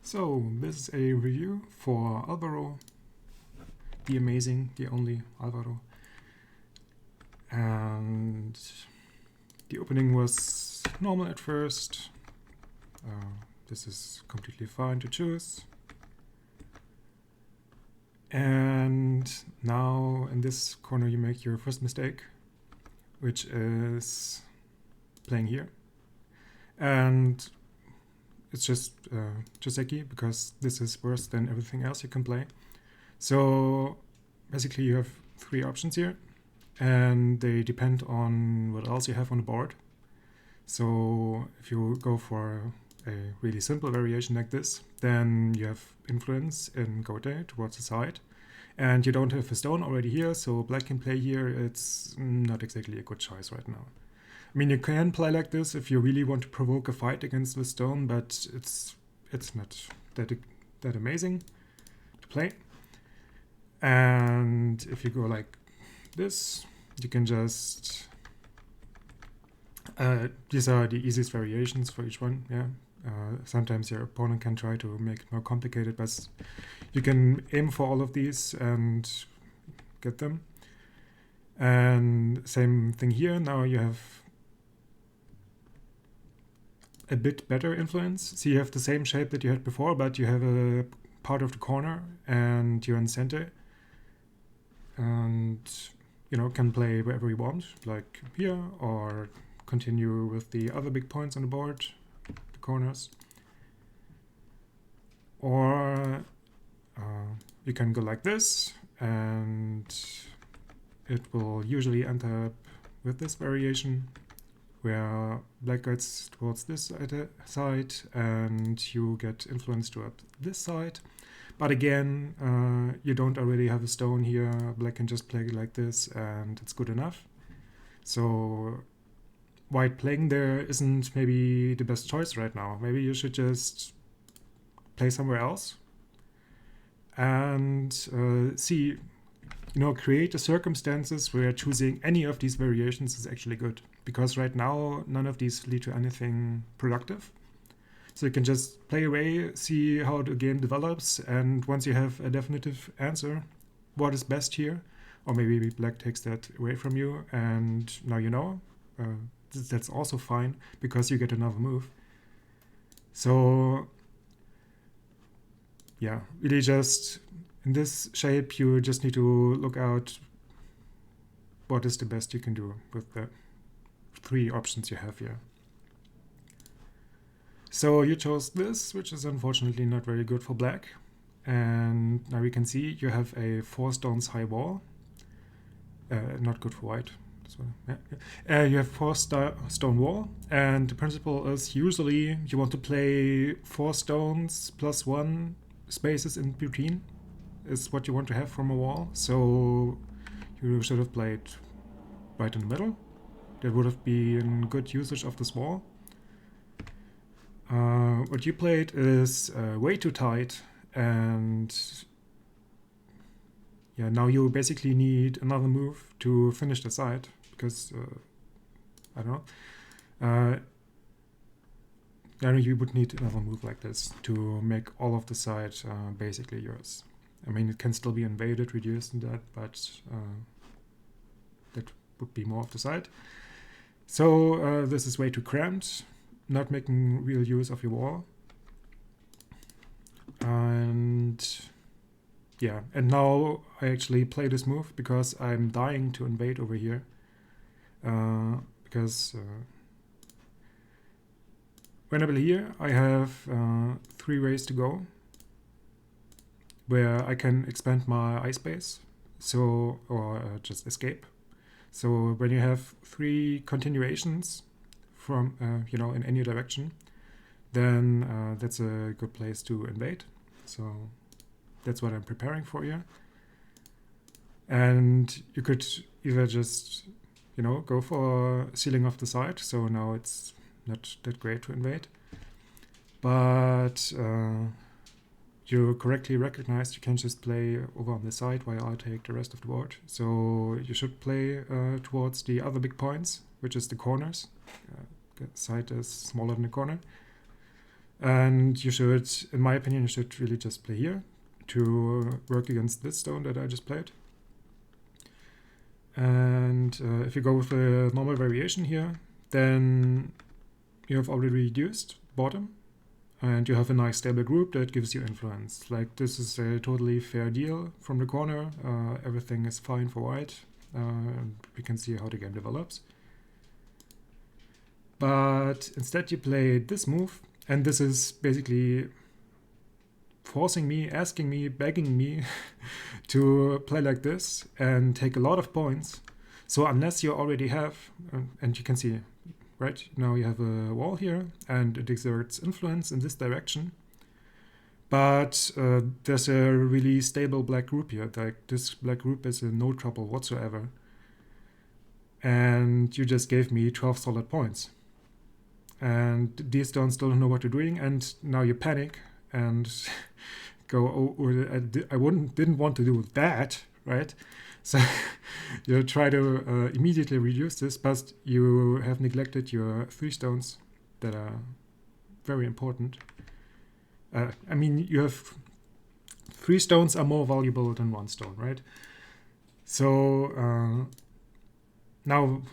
So this is a review for Alvaro, the amazing, the only Alvaro. And the opening was normal at first. This is completely fine to choose. And now in this corner you make your first mistake, which is playing here. And it's just Joseki, because this is worse than everything else you can play. So basically you have three options here, and they depend on what else you have on the board. So if you go for a really simple variation like this, then you have influence in Gote towards the side, and you don't have a stone already here, so black can play here. It's not exactly a good choice right now. I mean, you can play like this if you really want to provoke a fight against the stone, but it's not that amazing to play. And if you go like this, you can just these are the easiest variations for each one. Yeah. Sometimes your opponent can try to make it more complicated, but you can aim for all of these and get them. And same thing here. Now you have a bit better influence. So you have the same shape that you had before, but you have a part of the corner and you're in center. And can play wherever you want, like here, or continue with the other big points on the board, the corners. Or you can go like this, and it will usually end up with this variation, where black gets towards this side and you get influence towards this side. But again, you don't already have a stone here. Black can just play like this and it's good enough. So white playing there isn't maybe the best choice right now. Maybe you should just play somewhere else and see, create the circumstances where choosing any of these variations is actually good. Because right now, none of these lead to anything productive. So you can just play away, see how the game develops, and once you have a definitive answer, what is best here, or maybe black takes that away from you, and now you know, that's also fine, because you get another move. So yeah, really just in this shape, you just need to look out what is the best you can do with the three options you have here. So you chose this, which is unfortunately not very good for black. And now we can see you have a 4 stones high wall. Not good for white. So, yeah. You have 4 stone wall, and the principle is usually you want to play 4 stones plus 1 spaces in between is what you want to have from a wall. So you should have played right in the middle. That would have been good usage of this wall. What you played is way too tight, and yeah, now you basically need another move to finish the side, because I don't know. You would need another move like this to make all of the side basically yours. I mean, it can still be invaded, reduced, and that, but that would be more of the side. So this is way too cramped, not making real use of your wall. And yeah, and now I actually play this move because I'm dying to invade over here. Because when I play here, I have 3 ways to go where I can expand my eye space, so or just escape. So when you have 3 continuations from in any direction, then that's a good place to invade. So that's what I'm preparing for here. And you could either just go for sealing off the side, so now it's not that great to invade, but you correctly recognized you can just play over on the side while I take the rest of the board. So you should play towards the other big points, which is the corners. The side is smaller than the corner. And you should, in my opinion, you should really just play here to work against this stone that I just played. And if you go with a normal variation here, then you have already reduced bottom, and you have a nice stable group that gives you influence. Like, this is a totally fair deal from the corner. Everything is fine for white. We can see how the game develops. But instead you play this move, and this is basically forcing me, asking me, begging me to play like this and take a lot of points. So unless you already have, and you can see, right, now you have a wall here and it exerts influence in this direction, but there's a really stable black group here. Like, this black group is in no trouble whatsoever, and you just gave me 12 solid points, and these stones don't know what they're doing, and now you panic and go, oh, didn't want to do that, right? So you try to immediately reduce this, but you have neglected your 3 stones that are very important. I mean, you have 3 stones are more valuable than 1 stone, right? So now,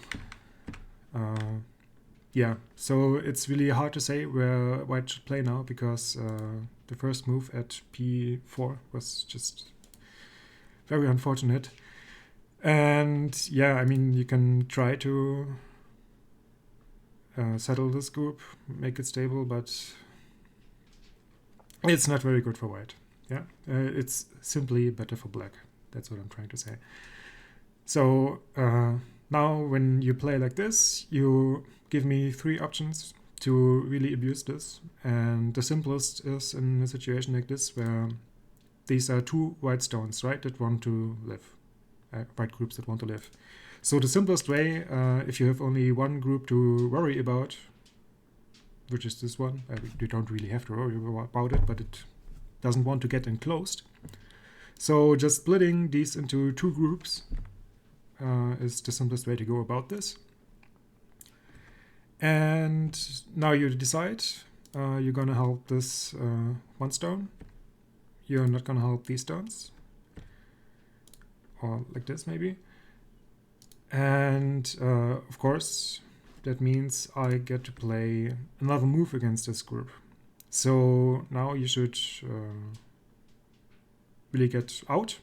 yeah, so it's really hard to say where white should play now, because the first move at p4 was just very unfortunate. And yeah, I mean, you can try to settle this group, make it stable, but it's not very good for white. Yeah, it's simply better for black. That's what I'm trying to say. So now when you play like this, you give me 3 options to really abuse this. And the simplest is in a situation like this, where these are 2 white stones, right, that want to live. White groups that want to live. So the simplest way, if you have only 1 group to worry about, which is this one, you don't really have to worry about it, but it doesn't want to get enclosed. So just splitting these into 2 groups is the simplest way to go about this. And now you decide you're gonna help this 1 stone. You're not gonna help these stones. Or like this maybe. And of course, that means I get to play another move against this group. So now you should really get out,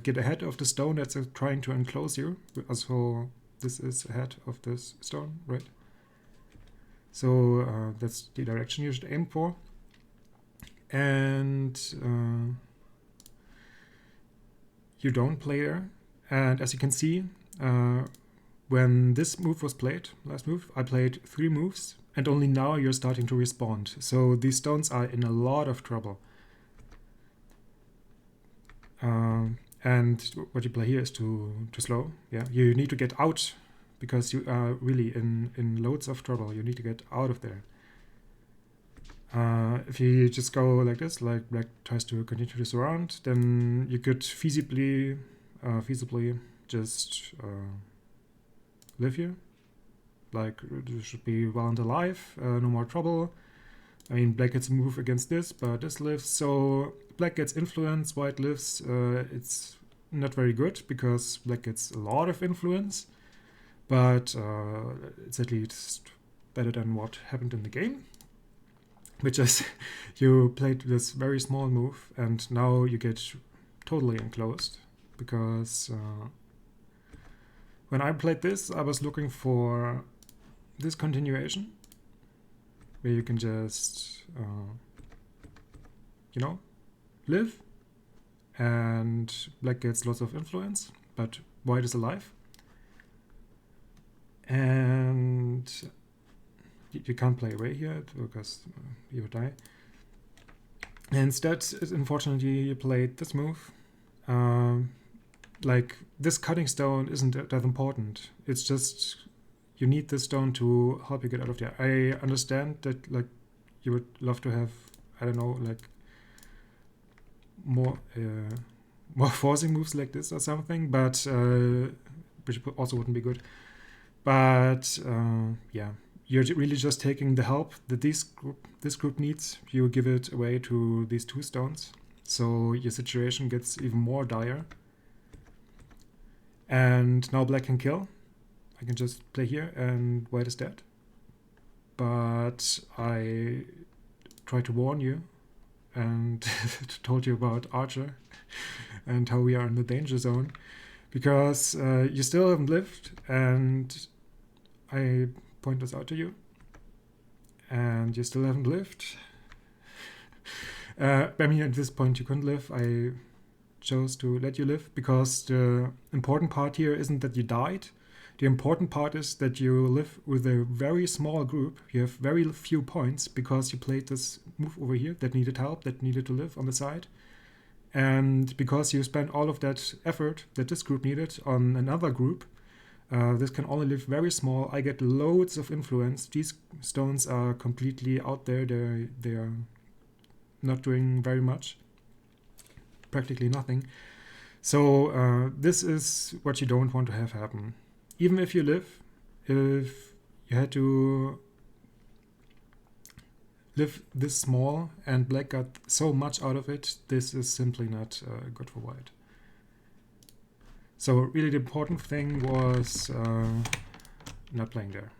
get ahead of the stone that's trying to enclose you. So this is ahead of this stone, right? So that's the direction you should aim for. And you don't play there. And as you can see, when this move was played, last move, I played 3 moves, and only now you're starting to respond. So these stones are in a lot of trouble. And what you play here is too slow. Yeah, you need to get out, because you are really in loads of trouble. You need to get out of there. If you just go like this, like black tries to continue this around, then you could feasibly just live here. Like, you should be well and alive, no more trouble. I mean, black gets a move against this, but this lives. So black gets influence, white lives. It's not very good, because black gets a lot of influence, but it's at least better than what happened in the game, which is you played this very small move, and now you get totally enclosed, because when I played this, I was looking for this continuation, where you can just, live, and black gets lots of influence, but white is alive. And you can't play away here, because you would die. And instead, unfortunately, you played this move. Like, this cutting stone isn't that important. It's just you need this stone to help you get out of there. I understand that, like, you would love to have, I don't know, like more forcing moves like this or something, but which also wouldn't be good. But yeah, you're really just taking the help that this group needs. You give it away to these 2 stones. So your situation gets even more dire. And now black can kill. I can just play here and white is dead. But I tried to warn you and told you about Archer and how we are in the danger zone. Because you still haven't lived, and I point this out to you. And you still haven't lived. I mean, at this point you couldn't live. I chose to let you live because the important part here isn't that you died. The important part is that you live with a very small group. You have very few points because you played this move over here that needed help, that needed to live on the side. And because you spent all of that effort that this group needed on another group, this can only live very small. I get loads of influence. These stones are completely out there. They are not doing very much. Practically nothing. So this is what you don't want to have happen. Even if you live, if you had to live this small and black got so much out of it, this is simply not good for white. So really the important thing was not playing there,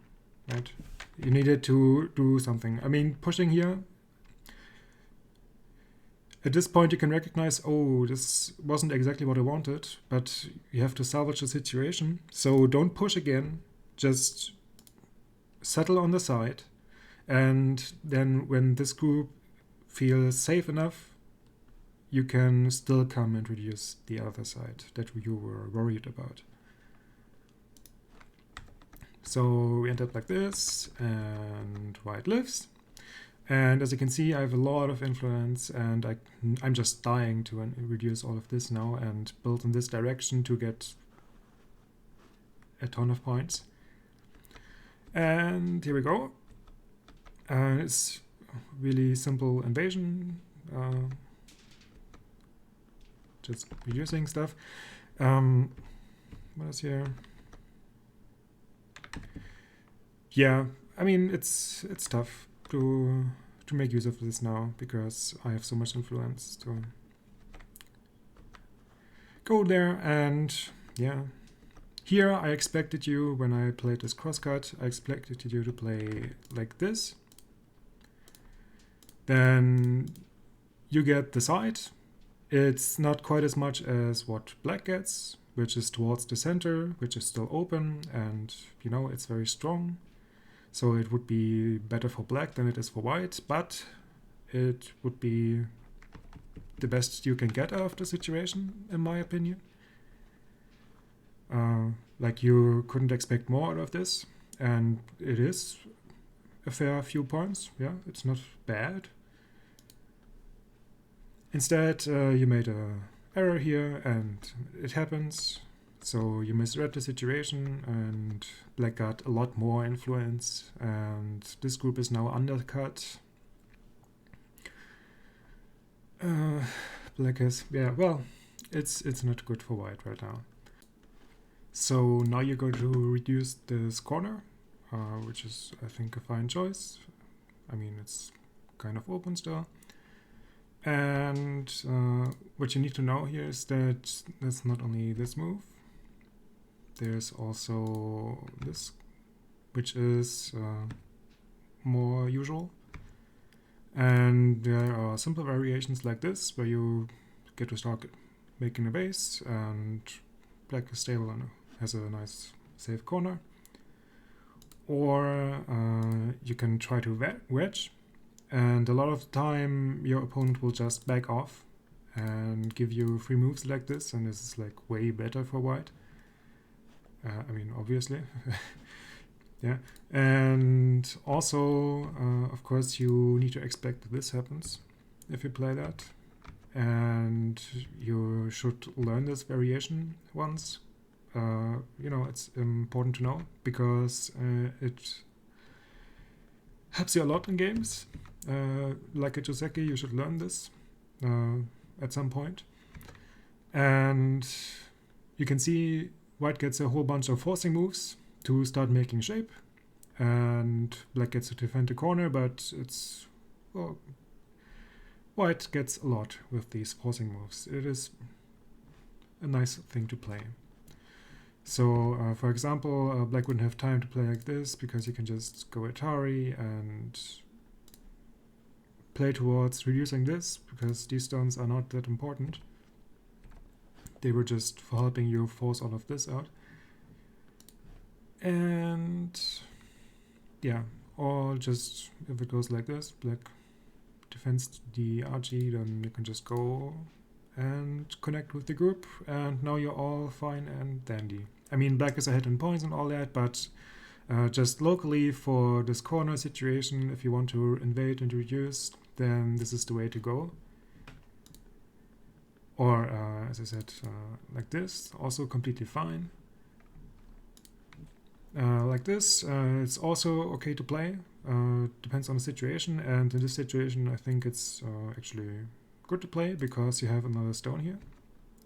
right? You needed to do something. I mean, pushing here, at this point you can recognize, oh, this wasn't exactly what I wanted, but you have to salvage the situation. So don't push again, just settle on the side. And then when this group feels safe enough, you can still come and reduce the other side that you were worried about. So we end up like this, and white lives. And as you can see, I have a lot of influence, and I'm just dying to reduce all of this now and build in this direction to get a ton of points. And here we go. It's really simple invasion. Just reducing stuff. What is here? Yeah, I mean it's tough to make use of this now because I have so much influence to go there. And yeah, here I expected you, when I played this crosscut, I expected you to play like this. Then you get the side. It's not quite as much as what black gets, which is towards the center, which is still open, and you know, it's very strong. So it would be better for black than it is for white, but it would be the best you can get out of the situation, in my opinion. Like, you couldn't expect more out of this, and it is a fair few points. Yeah, it's not bad. Instead, you made an error here, and it happens. So you misread the situation, and black got a lot more influence, and this group is now undercut. Black is, yeah, well, it's not good for white right now. So now you're going to reduce this corner, which is, I think, a fine choice. I mean, it's kind of open still. And what you need to know here is that that's not only this move. There's also this, which is more usual. And there are simple variations like this, where you get to start making a base, and black is stable and has a nice safe corner. Or you can try to wedge, and a lot of the time your opponent will just back off and give you free moves like this, and this is like way better for white. I mean, obviously. Yeah. And also, of course, you need to expect that this happens if you play that. And you should learn this variation once. You know, it's important to know because it helps you a lot in games. Like a Joseki, you should learn this at some point. And you can see white gets a whole bunch of forcing moves to start making shape. and black gets to defend the corner, but it's, well, white gets a lot with these forcing moves. It is a nice thing to play. So, for example, black wouldn't have time to play like this because you can just go Atari and play towards reducing this, because these stones are not that important. They were just for helping you force all of this out. And yeah, or just if it goes like this, black defends the RG, then you can just go and connect with the group, and now you're all fine and dandy. I mean, black is ahead in points and all that, but just locally for this corner situation, if you want to invade and reduce, then this is the way to go. Or, as I said, like this, also completely fine. Like this, it's also okay to play. Depends on the situation, and in this situation I think it's actually good to play because you have another stone here.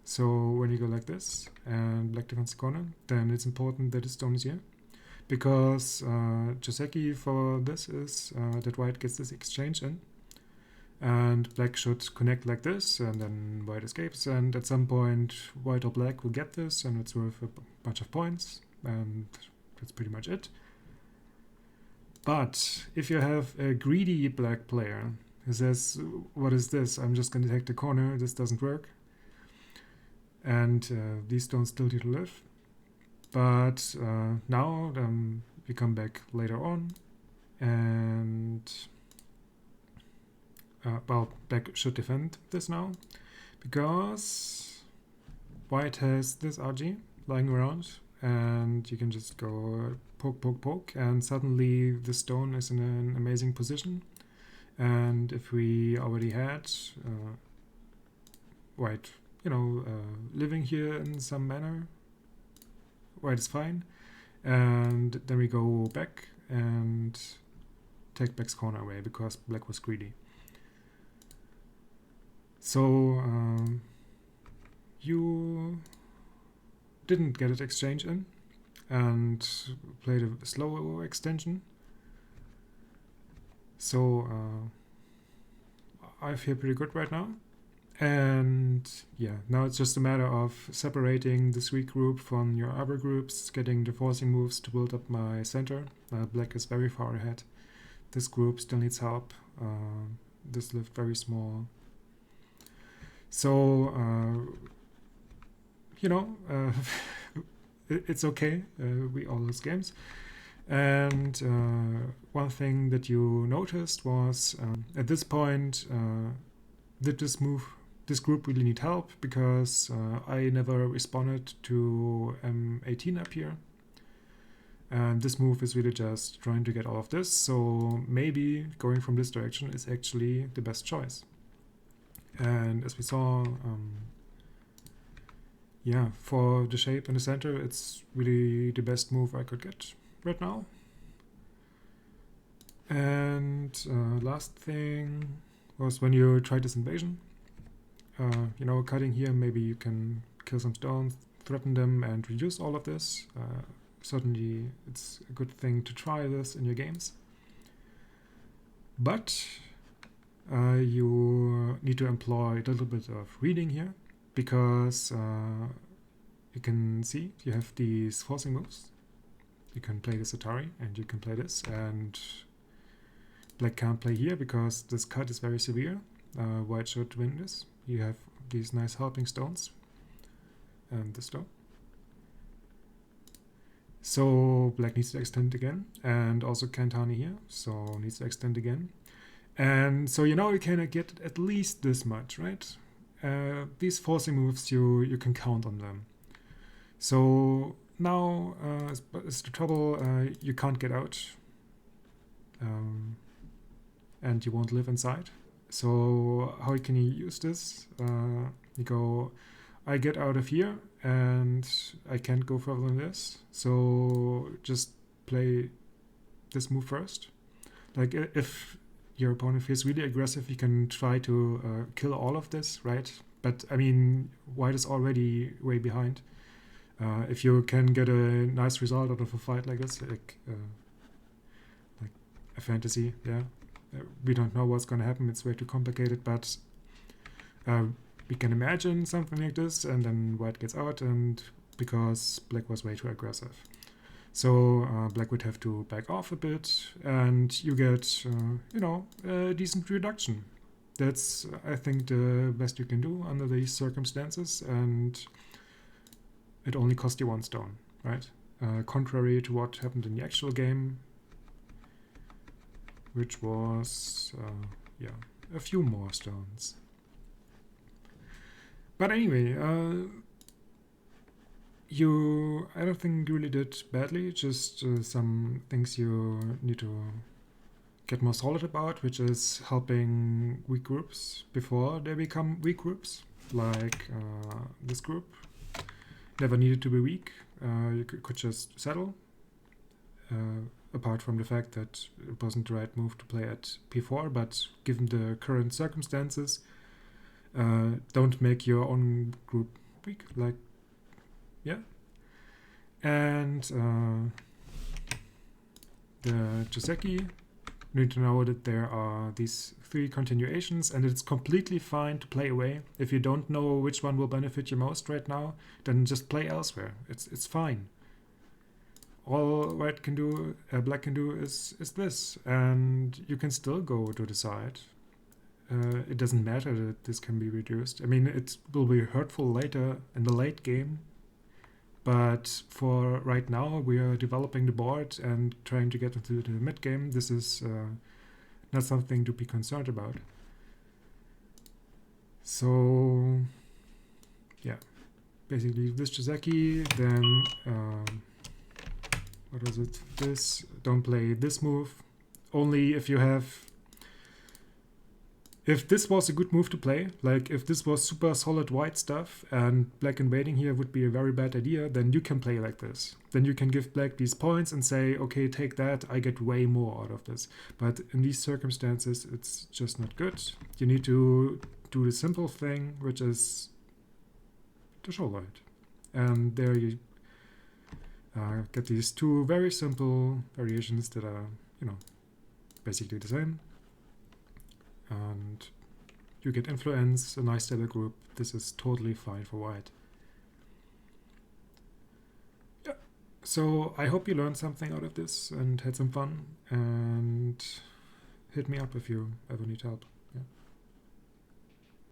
So when you go like this and black defends the corner, then it's important that the stone is here, because Joseki for this is that white gets this exchange in, and black should connect like this, and then white escapes, and at some point white or black will get this, and it's worth a bunch of points, and that's pretty much it. But if you have a greedy black player who says, what is this? I'm just going to take the corner. This doesn't work. And these stones still need to live. But now we come back later on. And well, black should defend this now, because white has this RG lying around, and you can just go poke, poke, poke, and suddenly the stone is in an amazing position. And if we already had white, living here in some manner, white is fine. And then we go back and take black's corner away because black was greedy. So you didn't get it exchange in and played a slow extension. So I feel pretty good right now. And yeah, now it's just a matter of separating this weak group from your other groups, getting the forcing moves to build up my center. Black is very far ahead. This group still needs help. This lived very small. So, it's okay. We all lose games. And one thing that you noticed was at this point, did this group really need help? Because I never responded to M18 up here. And this move is really just trying to get all of this. So maybe going from this direction is actually the best choice. And as we saw, for the shape in the center, it's really the best move I could get right now. And last thing was when you try this invasion. Cutting here, maybe you can kill some stones, threaten them, and reduce all of this. Certainly, it's a good thing to try this in your games. But you need to employ a little bit of reading here, because you can see you have these forcing moves. You can play this Atari, and you can play this, and black can't play here because this cut is very severe. White should win this. You have these nice helping stones, and this stone. So black needs to extend again, and also Kantani here, so needs to extend again. And so you can get at least this much, right? These forcing moves, you can count on them. So now is the trouble, you can't get out. And you won't live inside. So how can you use this? You go, I get out of here, and I can't go further than this. So just play this move first. Like if your opponent feels really aggressive, you can try to kill all of this, right? But I mean, white is already way behind. If you can get a nice result out of a fight like this, a fantasy, yeah. We don't know what's going to happen. It's way too complicated, but we can imagine something like this, and then white gets out, and because black was way too aggressive. So black would have to back off a bit, and you get, a decent reduction. That's, I think, the best you can do under these circumstances, and it only cost you 1 stone, right? Contrary to what happened in the actual game, which was, a few more stones. But anyway, I don't think you really did badly, just some things you need to get more solid about, which is helping weak groups before they become weak groups, like this group. Never needed to be weak, you could just settle, apart from the fact that it wasn't the right move to play at p4, but given the current circumstances, don't make your own group weak, like, yeah. And the Joseki, you need to know that there are these 3 continuations, and it's completely fine to play away. If you don't know which one will benefit you most right now, then just play elsewhere. It's fine. All black can do is this, and you can still go to the side. It doesn't matter that this can be reduced. I mean, it will be hurtful later in the late game, but for right now, we are developing the board and trying to get into the mid game. This is not something to be concerned about. So, yeah, basically this Joseki, then what was it? This, don't play this move. Only if you have, if this was a good move to play, like if this was super solid white stuff and black invading here would be a very bad idea, then you can play like this. Then you can give black these points and say, okay, take that, I get way more out of this. But in these circumstances, it's just not good. You need to do the simple thing, which is to show white. And there you get these 2 very simple variations that are, basically the same. And you get influence, a nice stable group. This is totally fine for white. Yeah. So I hope you learned something out of this and had some fun. And hit me up if you ever need help.